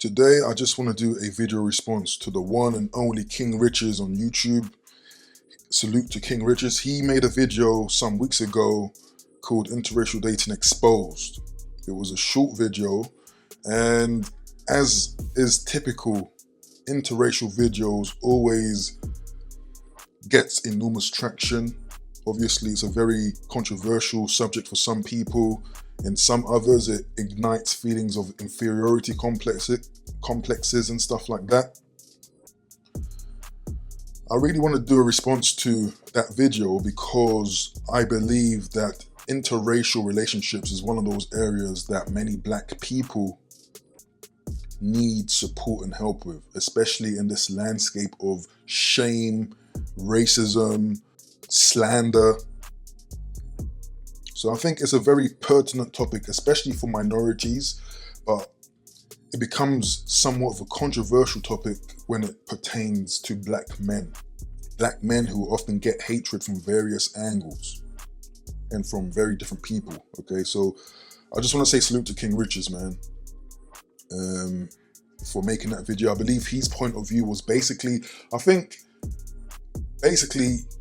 Today, I just want to do a video response to the one and only King Riches on YouTube. Salute to King Riches. He made a video some weeks ago called Interracial Dating Exposed. It was a short video, and as is typical, interracial videos always gets enormous traction. Obviously, it's a very controversial subject for some people. In some others, it ignites feelings of inferiority complexes and stuff like that. I really want to do a response to that video because I believe that interracial relationships is one of those areas that many black people need support and help with, especially in this landscape of shame, racism, slander. So I think it's a very pertinent topic, especially for minorities, but it becomes somewhat of a controversial topic when it pertains to black men. Black men who often get hatred from various angles and from very different people, okay? So I just want to say salute to King Riches, man, for making that video. I believe his point of view was basically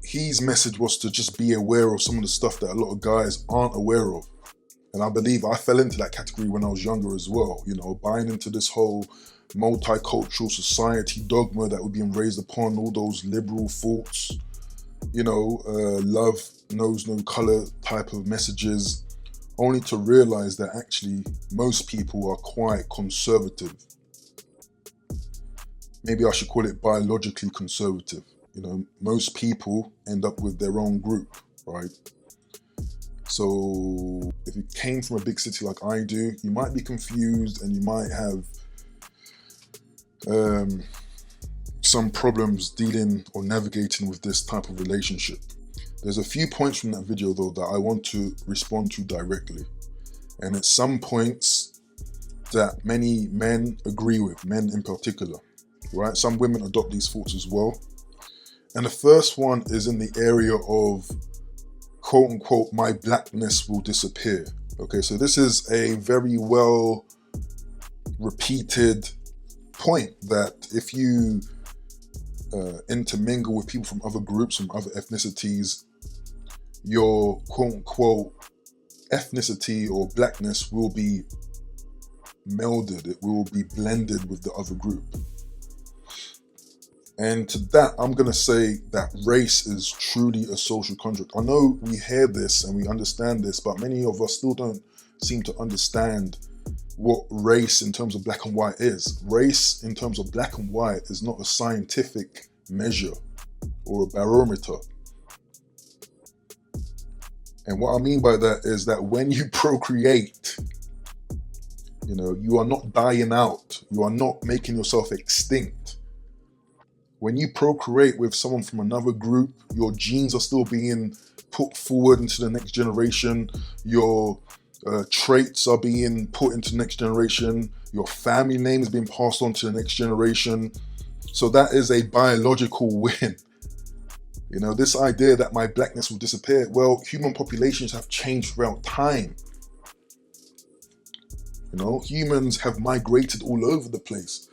his message was to just be aware of some of the stuff that a lot of guys aren't aware of. And I believe I fell into that category when I was younger as well, you know, buying into this whole multicultural society dogma that we're being raised upon, all those liberal thoughts, you know, love knows no color type of messages, only to realize that actually most people are quite conservative. Maybe I should call it biologically conservative. You know, most people end up with their own group, right? So if you came from a big city like I do, you might be confused and you might have some problems dealing or navigating with this type of relationship. There's a few points from that video though that I want to respond to directly. And it's some points that many men agree with, men in particular, right? Some women adopt these thoughts as well. And the first one is in the area of quote unquote, my blackness will disappear. Okay, so this is a very well repeated point that if you intermingle with people from other groups, from other ethnicities, your quote unquote ethnicity or blackness will be melded, it will be blended with the other group. And to that, I'm going to say that race is truly a social construct. I know we hear this and we understand this, but many of us still don't seem to understand what race in terms of black and white is. Race in terms of black and white is not a scientific measure or a barometer. And what I mean by that is that when you procreate, you know, you are not dying out. You are not making yourself extinct. When you procreate with someone from another group, your genes are still being put forward into the next generation. Your traits are being put into the next generation. Your family name is being passed on to the next generation. So that is a biological win. You know, this idea that my blackness will disappear, well, human populations have changed throughout time. You know, humans have migrated all over the place.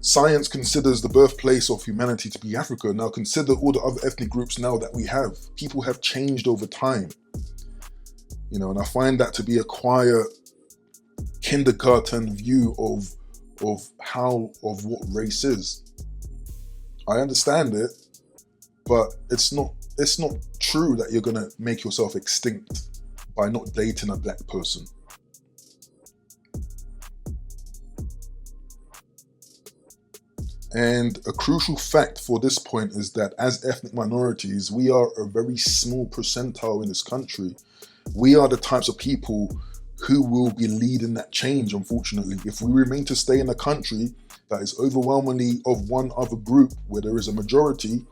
Science considers the birthplace of humanity to be Africa. Now consider all the other ethnic groups now that we have. People have changed over time. You know, and I find that to be a quiet kindergarten view of what race is. I understand it, but it's not true that you're gonna make yourself extinct by not dating a black person. And a crucial fact for this point is that as ethnic minorities, we are a very small percentile in this country. We are the types of people who will be leading that change, unfortunately. If we remain to stay in a country that is overwhelmingly of one other group where there is a majority,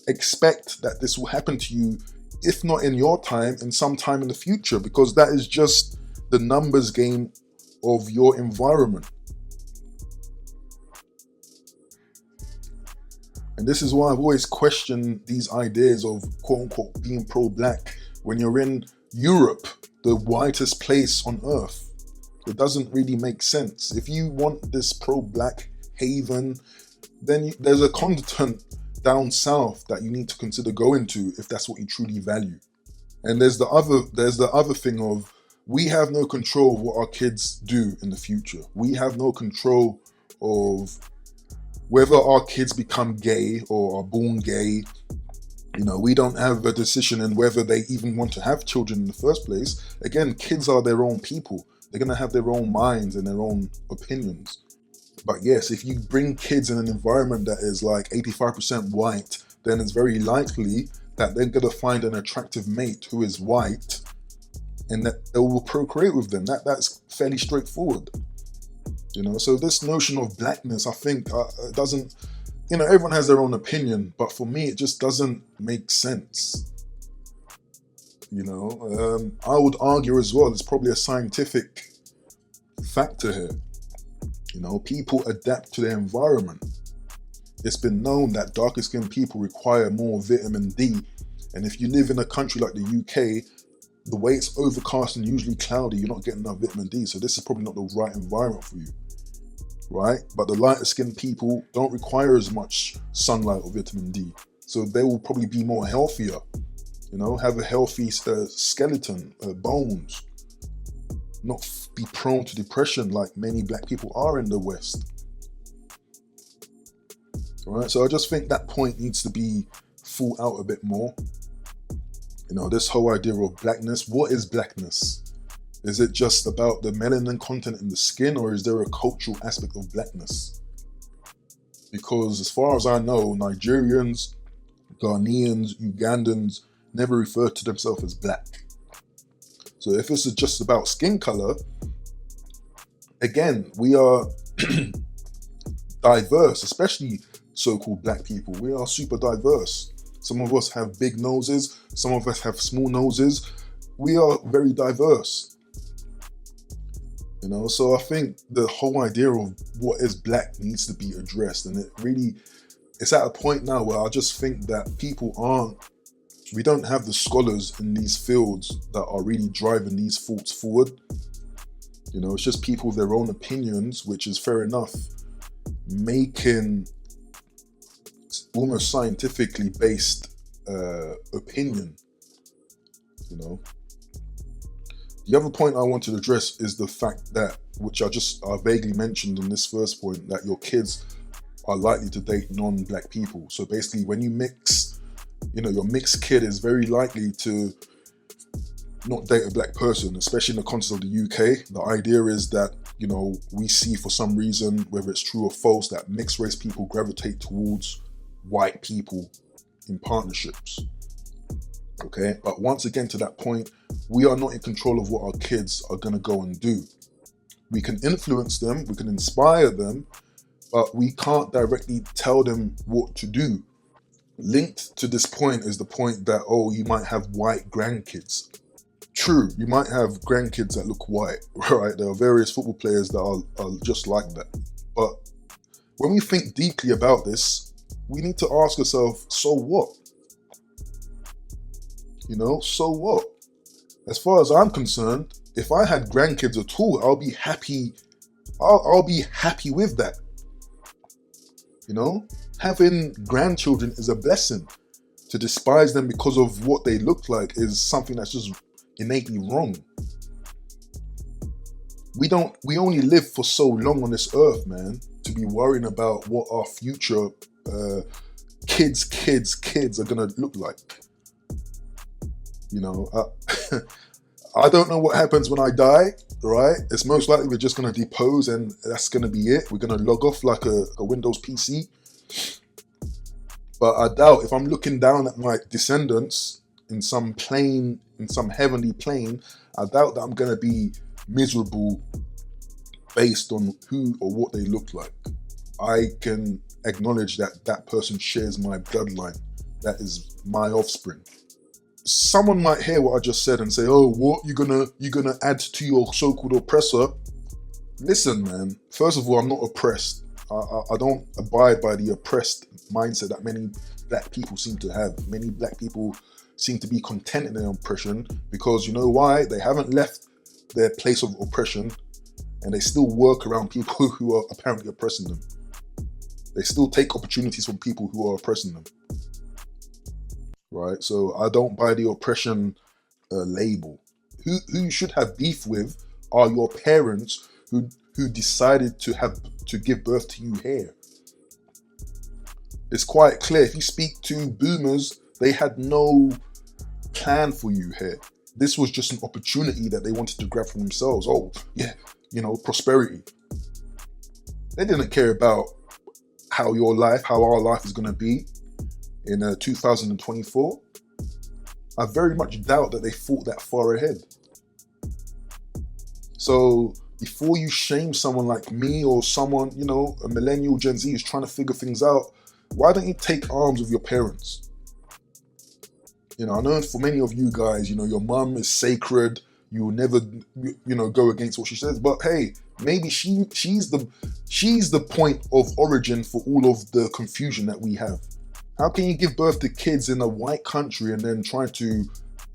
expect that this will happen to you, if not in your time, in some time in the future, because that is just the numbers game of your environment. And this is why I've always questioned these ideas of quote unquote being pro-black when you're in Europe, the whitest place on earth. It doesn't really make sense. If you want this pro-black haven, then there's a continent down south that you need to consider going to if that's what you truly value. And there's the other thing of, we have no control of what our kids do in the future. We have no control of whether our kids become gay or are born gay. We don't have a decision in whether they even want to have children in the first place. Again, kids are their own people. They're going to have their own minds and their own opinions. But yes, if you bring kids in an environment that is like 85% white, then it's very likely that they're going to find an attractive mate who is white, and that they will procreate with them. That's fairly straightforward. So this notion of blackness, I think, it doesn't. Everyone has their own opinion, but for me, it just doesn't make sense. I would argue as well, there's probably a scientific factor here. People adapt to their environment. It's been known that darker skinned people require more vitamin D. And if you live in a country like the UK, the way it's overcast and usually cloudy, you're not getting enough vitamin D. So this is probably not the right environment for you. Right? But the lighter skinned people don't require as much sunlight or vitamin D. So they will probably be more healthier, have a healthy skeleton, bones, not be prone to depression like many black people are in the West. All right, so I just think that point needs to be thought out a bit more. This whole idea of blackness, what is blackness? Is it just about the melanin content in the skin, or is there a cultural aspect of blackness? Because as far as I know, Nigerians, Ghanaians, Ugandans never refer to themselves as black. So if this is just about skin color, again, we are diverse, especially so-called black people. We are super diverse. Some of us have big noses, some of us have small noses. We are very diverse. So I think the whole idea of what is black needs to be addressed. And it's at a point now where I just think that we don't have the scholars in these fields that are really driving these thoughts forward. It's just people with their own opinions, which is fair enough, making almost scientifically based opinion. The other point I want to address is the fact that, which I vaguely mentioned in this first point, that your kids are likely to date non-black people. So basically, when you mix, your mixed kid is very likely to not date a black person, especially in the context of the UK. The idea is that, we see for some reason, whether it's true or false, that mixed race people gravitate towards white people in partnerships. Okay, but once again, to that point, we are not in control of what our kids are going to go and do. We can influence them, we can inspire them, but we can't directly tell them what to do. Linked to this point is the point that, you might have white grandkids. True, you might have grandkids that look white, right? There are various football players that are just like that. But when we think deeply about this, we need to ask ourselves, so what? So what? As far as I'm concerned, if I had grandkids at all, I'll be happy. I'll be happy with that. Having grandchildren is a blessing. To despise them because of what they look like is something that's just innately wrong. We only live for so long on this earth, man, to be worrying about what our future kids are gonna look like. I don't know what happens when I die, right? It's most likely we're just going to depose and that's going to be it. We're going to log off like a Windows PC. But I doubt, if I'm looking down at my descendants in some heavenly plane, I doubt that I'm going to be miserable based on who or what they look like. I can acknowledge that that person shares my bloodline. That is my offspring. Someone might hear what I just said and say, "Oh, what you're gonna add to your so-called oppressor?" Listen, man. First of all, I'm not oppressed. I don't abide by the oppressed mindset that many black people seem to have. Many black people seem to be content in their oppression because you know why? They haven't left their place of oppression. and they still work around people who are apparently oppressing them. They still take opportunities from people who are oppressing them, right? So I don't buy the oppression label. Who you should have beef with are your parents who decided to give birth to you here. It's quite clear. If you speak to boomers, they had no plan for you here. This was just an opportunity that they wanted to grab for themselves. Oh, yeah, prosperity. They didn't care about how our life is going to be in 2024. I very much doubt that they thought that far ahead. So before you shame someone like me or someone, a millennial Gen Z who's trying to figure things out, why don't you take arms with your parents? I know for many of you guys, your mum is sacred. You will never, go against what she says. But hey, maybe she's the point of origin for all of the confusion that we have. How can you give birth to kids in a white country and then try to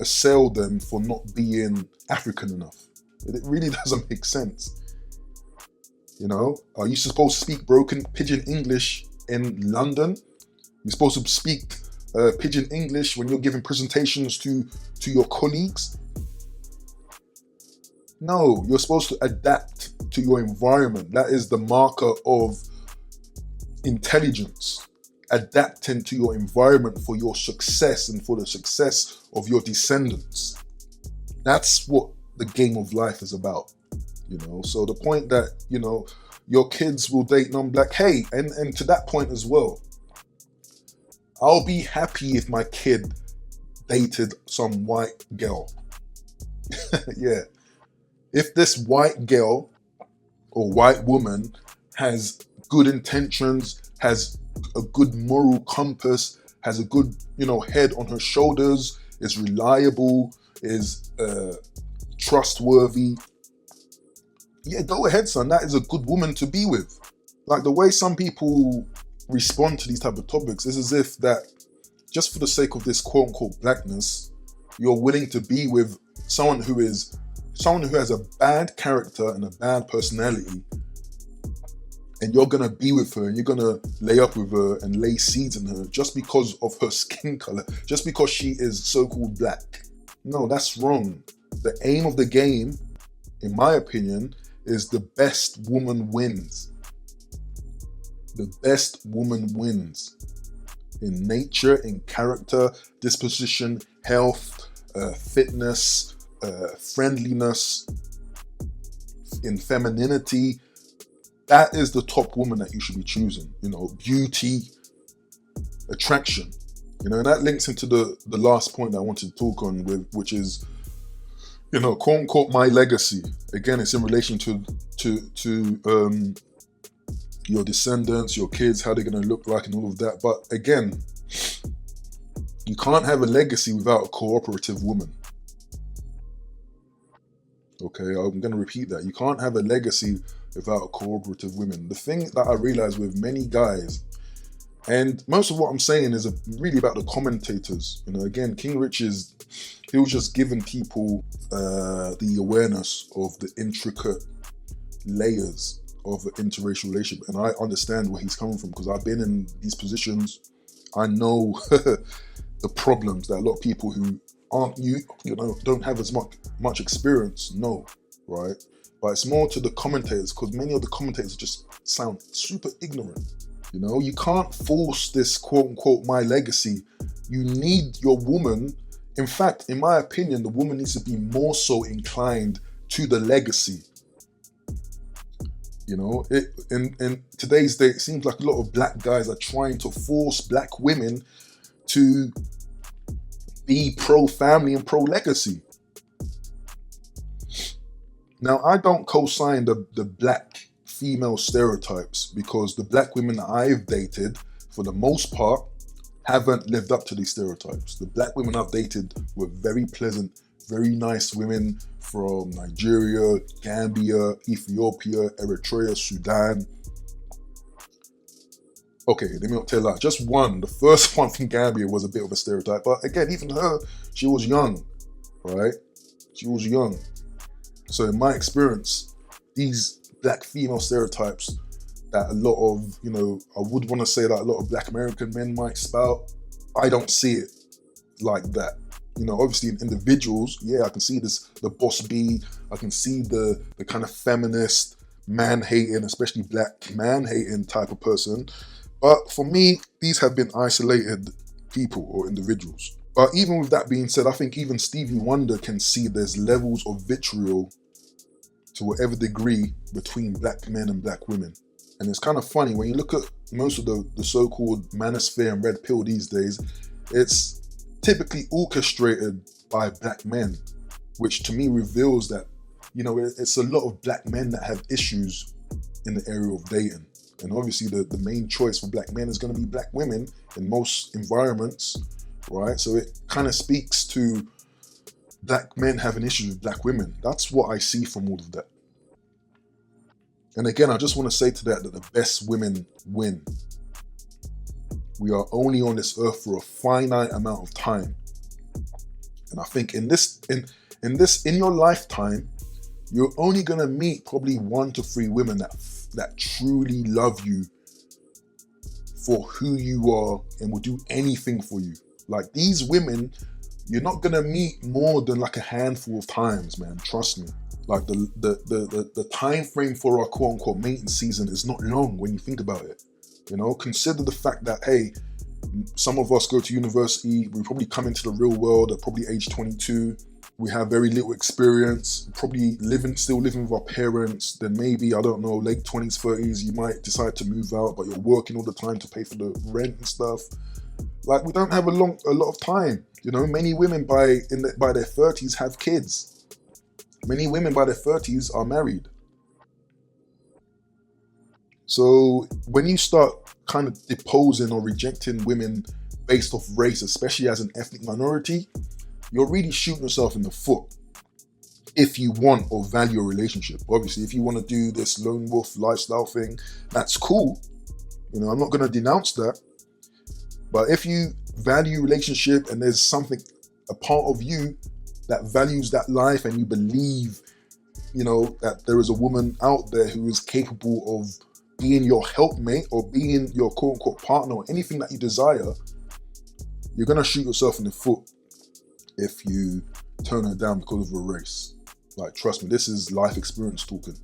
assail them for not being African enough? It really doesn't make sense. Are you supposed to speak broken pidgin English in London? You're supposed to speak pidgin English when you're giving presentations to your colleagues? No, you're supposed to adapt to your environment. That is the marker of intelligence. Adapting to your environment for your success and for the success of your descendants. That's what the game of life is about. So the point that, your kids will date non-black, hey, and to that point as well, I'll be happy if my kid dated some white girl. Yeah. If this white girl or white woman has good intentions, has a good moral compass, has a good, head on her shoulders, is reliable, is trustworthy, yeah, go ahead, son. That is a good woman to be with. Like, the way some people respond to these type of topics is as if that just for the sake of this quote unquote blackness, you're willing to be with someone who has a bad character and a bad personality, and you're gonna be with her and you're gonna lay up with her and lay seeds in her just because of her skin color, just because she is so-called black. No, that's wrong. The aim of the game, in my opinion, is the best woman wins. The best woman wins. In nature, in character, disposition, health, fitness, friendliness, in femininity. That is the top woman that you should be choosing. Beauty, attraction. And that links into the last point that I wanted to talk on with, which is, quote unquote, my legacy. Again, it's in relation to your descendants, your kids, how they're going to look like and all of that. But again, you can't have a legacy without a cooperative woman. Okay, I'm going to repeat that. You can't have a legacy without cooperative women. The thing that I realize with many guys, and most of what I'm saying is really about the commentators. Again, King Rich he was just giving people the awareness of the intricate layers of an interracial relationship. And I understand where he's coming from because I've been in these positions. I know the problems that a lot of people who aren't don't have as much experience know, right? But it's more to the commentators, because many of the commentators just sound super ignorant. You can't force this quote unquote my legacy. You need your woman. In fact, in my opinion, the woman needs to be more so inclined to the legacy. In today's day, it seems like a lot of black guys are trying to force black women to be pro-family and pro-legacy. Now, I don't co-sign the black female stereotypes, because the black women that I've dated, for the most part, haven't lived up to these stereotypes. The black women I've dated were very pleasant, very nice women from Nigeria, Gambia, Ethiopia, Eritrea, Sudan. Okay, let me not tell that. Just one. The first one from Gambia was a bit of a stereotype. But again, even her, she was young, right? She was young. So in my experience, these black female stereotypes that a lot of, I would want to say that a lot of black American men might spout, I don't see it like that. Obviously in individuals, yeah, I can see this, the boss bee, I can see the kind of feminist, man-hating, especially black man-hating type of person. But for me, these have been isolated people or individuals. But even with that being said, I think even Stevie Wonder can see there's levels of vitriol to whatever degree between black men and black women. And it's kind of funny, when you look at most of the so-called manosphere and red pill these days, it's typically orchestrated by black men, which to me reveals that, it's a lot of black men that have issues in the area of dating. And obviously the main choice for black men is going to be black women in most environments, right? So it kind of speaks to black men having issues with black women. That's what I see from all of that. And again, I just want to say to that the best women win. We are only on this earth for a finite amount of time. And I think in your lifetime, you're only going to meet probably 1 to 3 women that truly love you for who you are and will do anything for you. Like, these women, you're not going to meet more than like a handful of times, man. Trust me. Like, the time frame for our quote unquote mating season is not long when you think about it. Consider the fact that, hey, some of us go to university, we probably come into the real world at probably age 22. We have very little experience, probably still living with our parents. Then maybe, I don't know, late 20s, 30s, you might decide to move out, but you're working all the time to pay for the rent and stuff. Like, we don't have a lot of time. Many women by their 30s have kids. Many women by their 30s are married. So when you start kind of deposing or rejecting women based off race, especially as an ethnic minority, you're really shooting yourself in the foot if you want or value a relationship. Obviously, if you want to do this lone wolf lifestyle thing, that's cool. I'm not going to denounce that. But if you value relationship and there's something, a part of you that values that life, and you believe, that there is a woman out there who is capable of being your helpmate or being your quote unquote partner or anything that you desire, you're going to shoot yourself in the foot if you turn her down because of a race. Like, trust me, this is life experience talking.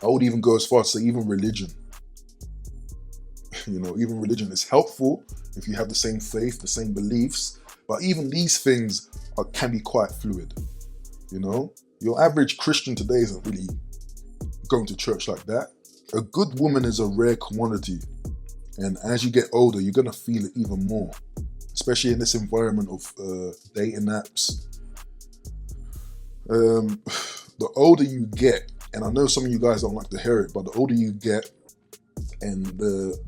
I would even go as far as to say even religion. Even religion is helpful if you have the same faith, the same beliefs, but even these things can be quite fluid. Your average Christian today isn't really going to church like that. A good woman is a rare commodity, and as you get older, you're going to feel it even more, especially in this environment of dating apps. The older you get, and I know some of you guys don't like to hear it, but the older you get and the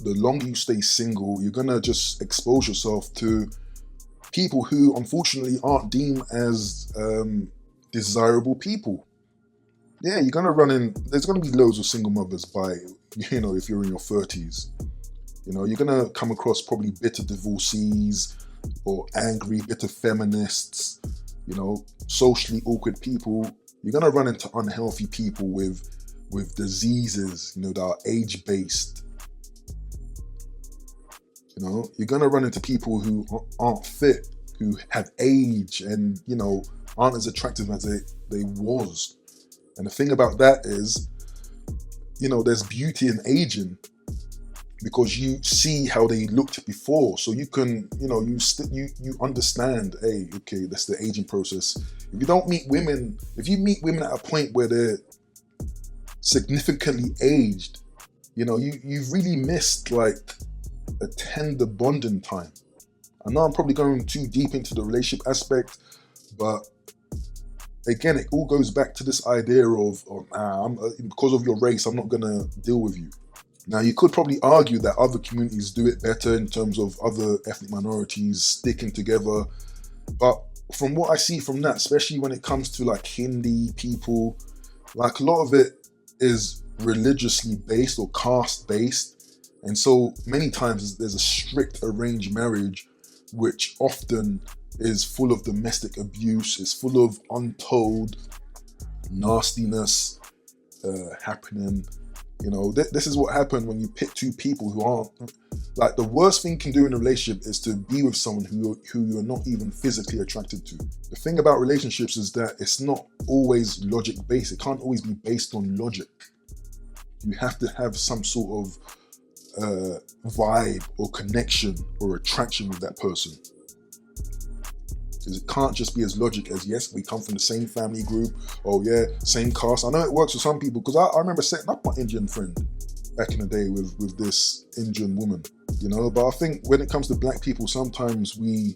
longer you stay single, you're going to just expose yourself to people who unfortunately aren't deemed as desirable people. Yeah, you're going to run in, there's going to be loads of single mothers if you're in your 30s. You're going to come across probably bitter divorcees or angry, bitter feminists, socially awkward people. You're going to run into unhealthy people with diseases, that are age-based. You're going to run into people who aren't fit, who have age and, aren't as attractive as they was. And the thing about that is, there's beauty in aging because you see how they looked before. So you can, you understand, hey, okay, that's the aging process. If you meet women at a point where they're significantly aged, you've really missed like a tender bonding time. I know I'm probably going too deep into the relationship aspect, but again, it all goes back to this idea of because of your race, I'm not going to deal with you. Now, you could probably argue that other communities do it better in terms of other ethnic minorities sticking together. But from what I see from that, especially when it comes to like Hindi people, like a lot of it is religiously based or caste based. And so many times there's a strict arranged marriage, which often is full of domestic abuse, is full of untold nastiness happening. You know, this is what happened when you pick two people who aren't, like, the worst thing you can do in a relationship is to be with someone who you're not even physically attracted to. The thing about relationships is that it's not always logic based. It can't always be based on logic. You have to have some sort of vibe or connection or attraction with that person. Because it can't just be as logic as, yes, we come from the same family group, oh yeah, same caste. I know it works for some people, because I remember setting up my Indian friend back in the day with this Indian woman, you know. But I think when it comes to black people, sometimes we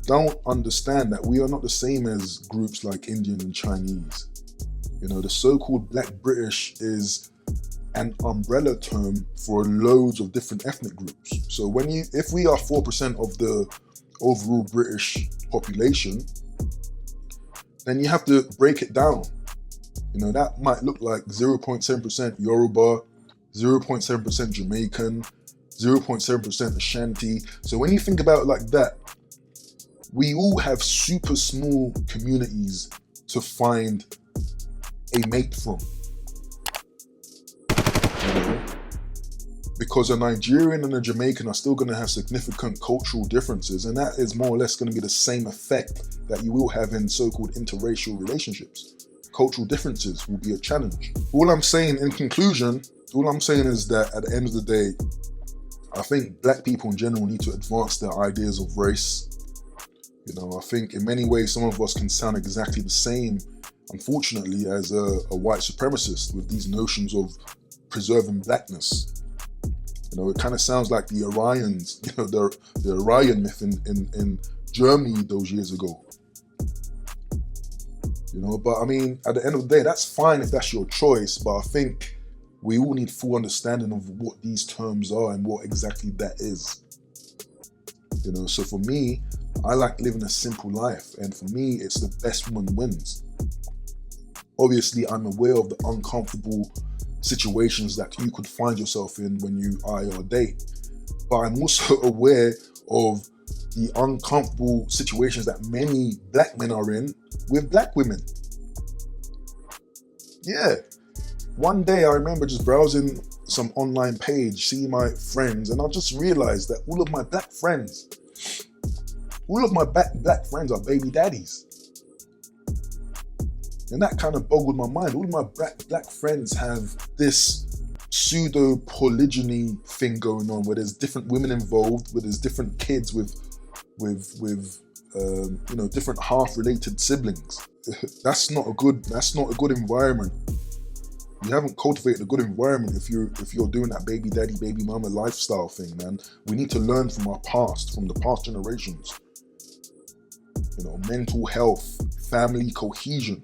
don't understand that we are not the same as groups like Indian and Chinese. You know, the so-called Black British is an umbrella term for loads of different ethnic groups. So if we are 4% of the overall British population, then you have to break it down. You know, that might look like 0.7% Yoruba, 0.7% Jamaican, 0.7% Ashanti. So when you think about it like that, we all have super small communities to find a mate from. You know? Because a Nigerian and a Jamaican are still going to have significant cultural differences, and that is more or less going to be the same effect that you will have in so-called interracial relationships. Cultural differences will be a challenge. All I'm saying in conclusion, is that at the end of the day, I think black people in general need to advance their ideas of race. You know, I think in many ways some of us can sound exactly the same, unfortunately, as a white supremacist with these notions of preserving blackness. You know, it kind of sounds like the Aryans, you know, the Aryan myth in Germany those years ago. You know, but I mean, at the end of the day, that's fine if that's your choice, but I think we all need full understanding of what these terms are and what exactly that is. You know, so for me, I like living a simple life, and for me, it's the best woman wins. Obviously, I'm aware of the uncomfortable situations that you could find yourself in when you are your date, but I'm also aware of the uncomfortable situations that many black men are in with black women. Yeah. One day I remember just browsing some online page, seeing my friends, and I just realized that all of my black friends are baby daddies. And that kind of boggled my mind. All of my black friends have this pseudo polygyny thing going on, where there's different women involved, where there's different kids with you know, different half-related siblings. That's not a good environment. You haven't cultivated a good environment if you're doing that baby daddy, baby mama lifestyle thing, man. We need to learn from our past, from the past generations. You know, mental health, family cohesion.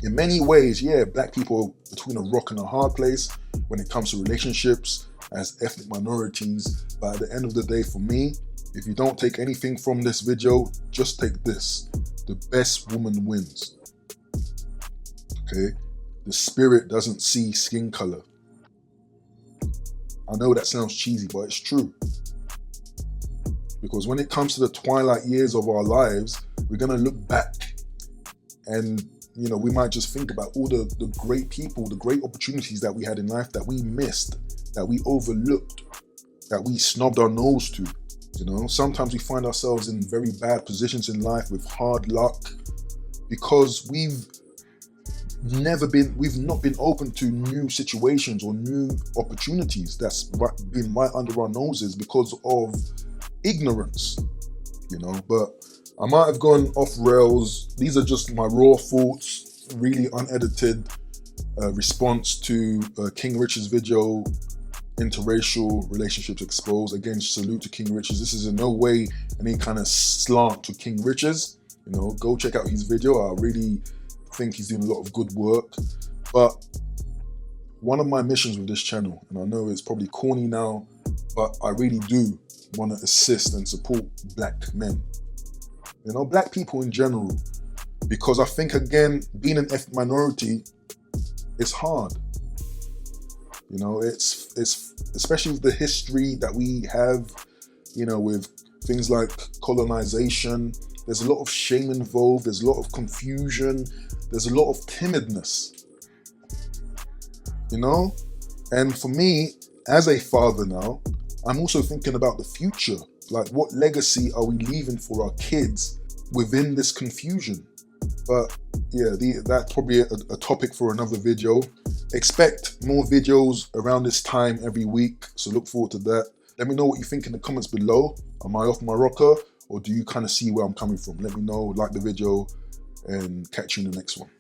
In many ways, yeah, black people are between a rock and a hard place when it comes to relationships as ethnic minorities. But at the end of the day, for me, if you don't take anything from this video, just take this. The best woman wins. Okay? The spirit doesn't see skin color. I know that sounds cheesy, but it's true. Because when it comes to the twilight years of our lives, we're going to look back and, you know, we might just think about all the great people, the great opportunities that we had in life that we missed, that we overlooked, that we snubbed our nose to. You know, sometimes we find ourselves in very bad positions in life with hard luck because we've not been open to new situations or new opportunities that's been right under our noses because of ignorance, you know. But I might have gone off rails. These are just my raw thoughts, really unedited response to King Richard's video, Interracial Relationships Exposed. Again, salute to King Richards. This is in no way any kind of slant to King Richards. You know, go check out his video. I really think he's doing a lot of good work. But one of my missions with this channel, and I know it's probably corny now, but I really do want to assist and support black men. You know, black people in general. Because I think, again, being an ethnic minority is hard. You know, it's especially with the history that we have, you know, with things like colonization, There's a lot of shame involved. There's a lot of confusion. There's a lot of timidness, you know? And for me, as a father now, I'm also thinking about the future. Like, what legacy are we leaving for our kids within this confusion? But yeah, that's probably a topic for another video. Expect more videos around this time every week, so look forward to that. Let me know what you think in the comments below. Am I off my rocker, or do you kind of see where I'm coming from? Let me know, like the video, and catch you in the next one.